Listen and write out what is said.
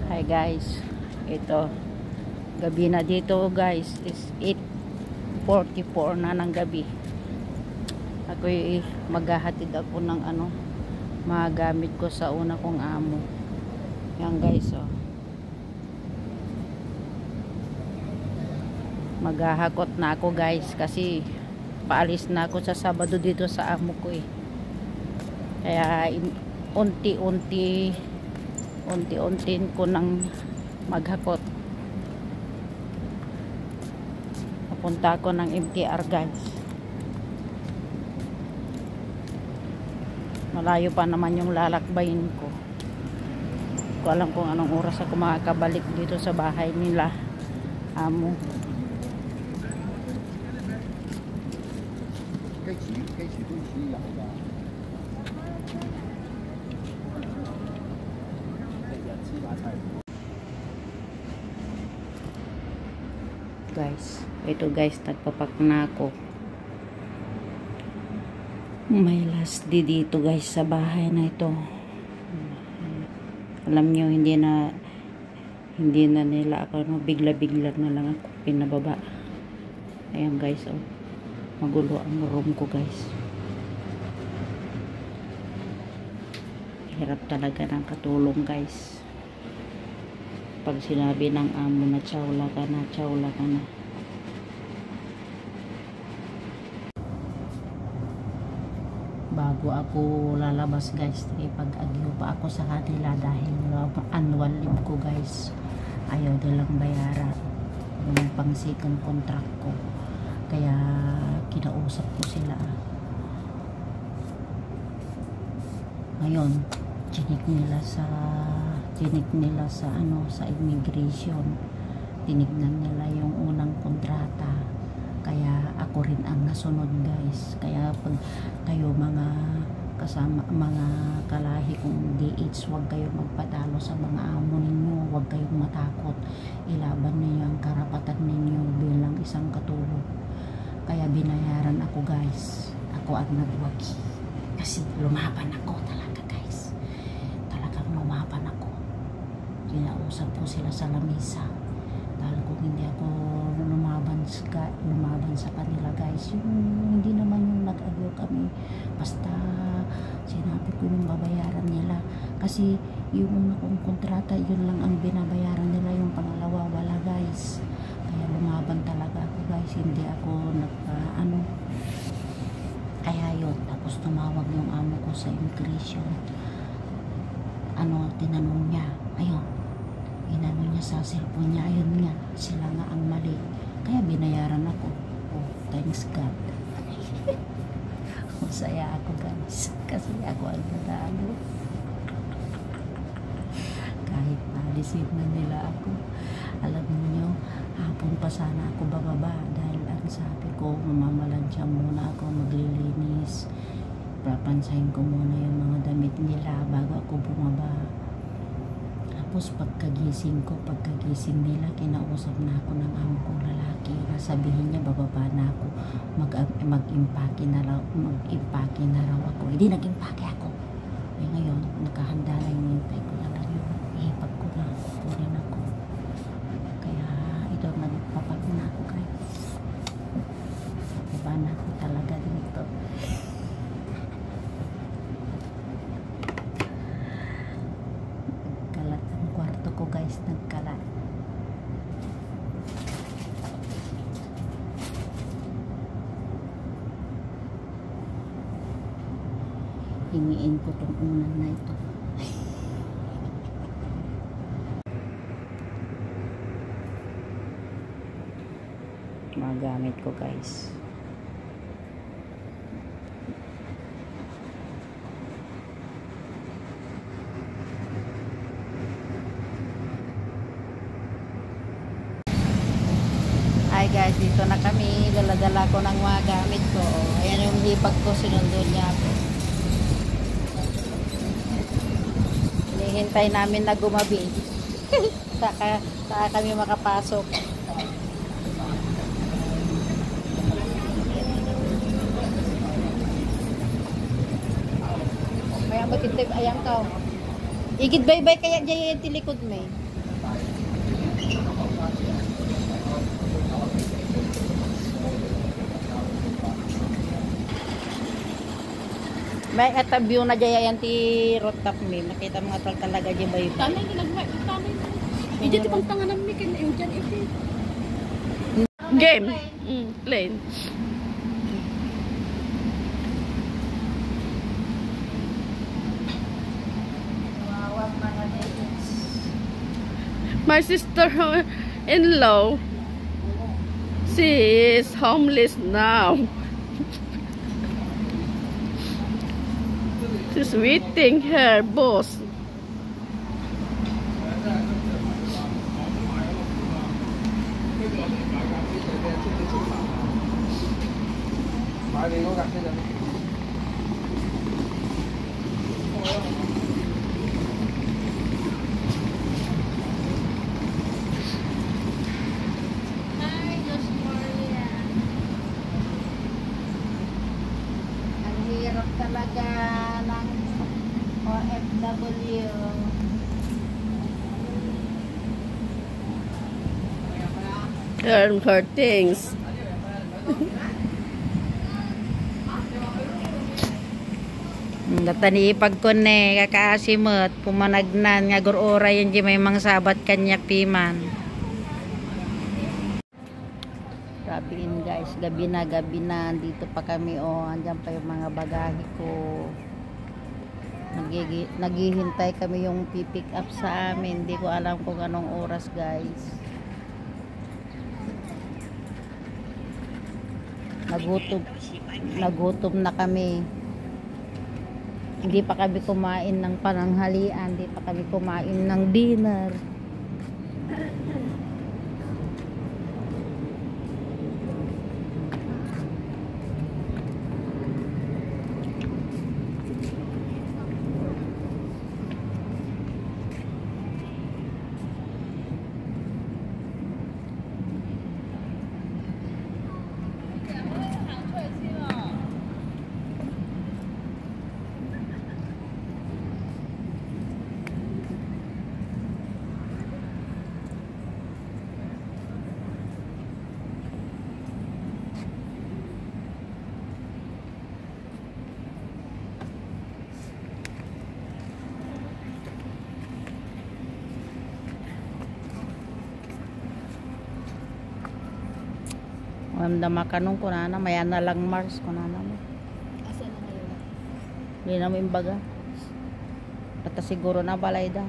Hi guys, ito gabi na dito guys, is 8:44 na ng gabi. Ako'y maghahatid ako ng mga gamit ko sa una kong amo. Yan guys, oh. Maghahakot na ako guys kasi paalis na ako sa Sabado dito sa amo ko eh. Kaya unti-untiin ko nang maghakot. Papunta ako ng MTR guys. Malayo pa naman yung lalakbayin ko. Hindi ko alam kung anong oras ako makakabalik dito sa bahay nila amo. Guys, ito guys, nagpapak na ako. May last day dito guys sa bahay na ito. Alam nyo, hindi na nila ako, bigla-bigla na lang ako pinababa. Ayan guys, oh. Magulo ang room ko guys. Hirap talaga ng katulong guys. Pag sinabi ng amo na tsawla ka na. Bago ako lalabas guys, ipag-agyo pa ako sa kanila dahil annual leave ko guys. Ayaw nilang bayaran yung pang second contract ko. Kaya kinausap ko sila. Ngayon, tinik nila sa sa immigration. Tinignan nila yung unang kontrata. Kaya ako rin ang nasunod guys. Kaya pag kayo mga kasama, mga kalahi kong DH, huwag kayong magpadalo sa mga amo ninyo. Huwag kayong matakot. Ilaban ninyo ang karapatan ninyo bilang isang katulong. Kaya binayaran ako guys. Ako ang nagwagi. Kasi lumaban ako talaga guys. Talagang lumaban ako. Kinausap ko sila sa lamisa. Dahil kung hindi ako lumaban sa kanila guys, yung hindi naman yung nag-agyo kami, basta sinabi ko yung babayaran nila. Kasi yung una kong kontrata, yun lang ang binabayaran nila, yung pangalawa wala guys. Kaya lumaban talaga ako guys, hindi ako kaya yun. Tapos tumawag yung amo ko sa immigration. Tinanong niya, ayun, inano niya sa cellphone niya, ayun nga, sila nga ang mali. Kaya binayaran ako. Oh, thanks God. Masaya ako guys, kasi ako ang natalo. Kahit palisin na nila ako, alam niyo, hapon pa sana ako bababa dahil ang sabi ko, mamamalansya muna ako, maglilinis, papansahin ko muna yung mga damit nila bago ako bumaba. Tapos pagkagising nila, kinausap na ako ng amo kong lalaki. Sabihin niya bababa na ako, mag-impake na raw ako. Hindi nag-impake ako. Ngayon nakahanda na yung hintay ko na lang yun. Ihipag ko na, kunin ako. Kaya ito, nagpapag na ako guys. Baba na ako talaga dito. Nagkalat ang kwarto ko guys, nagkalat. Hingiin ko tong unan na ito. Mga gamit ko guys. Hi guys, dito na kami. Dala-dala ko ng mga gamit ko. Ayan yung hipag ko, sinundo niya ako. Hinihintay namin na gumabi. Saka kami makapasok. May bakit ayang ka. Igid baybay kaya jay tilikod may. May view na jaya yan ti rooftop mi. Makita mga talaga di ba yun? Tanay ginagwa, tanay. Hindi ti pangtanganan mi kin yung dyan ipi. Game. Plane. My sister-in-law, she is homeless now. She's waiting her boss. Ang hirap talaga ng OFW. Her things. Datani pagkone kakaasimot pumanagnan nga gurora yun di may mga sabat kanyak piman. Grabe guys, gabi na dito pa kami andyan pa yung mga bagahe ko. Naghihintay kami yung pipick up sa amin. Hindi ko alam kung anong oras guys. Nagutom na kami. Hindi pa kami kumain ng pananghalian, hindi pa kami kumain ng dinner. Dama kanong kunana mayan na lang Mars kunana mo. Asa na ngayon? Hindi na mo imbaga. At siguro na balay da.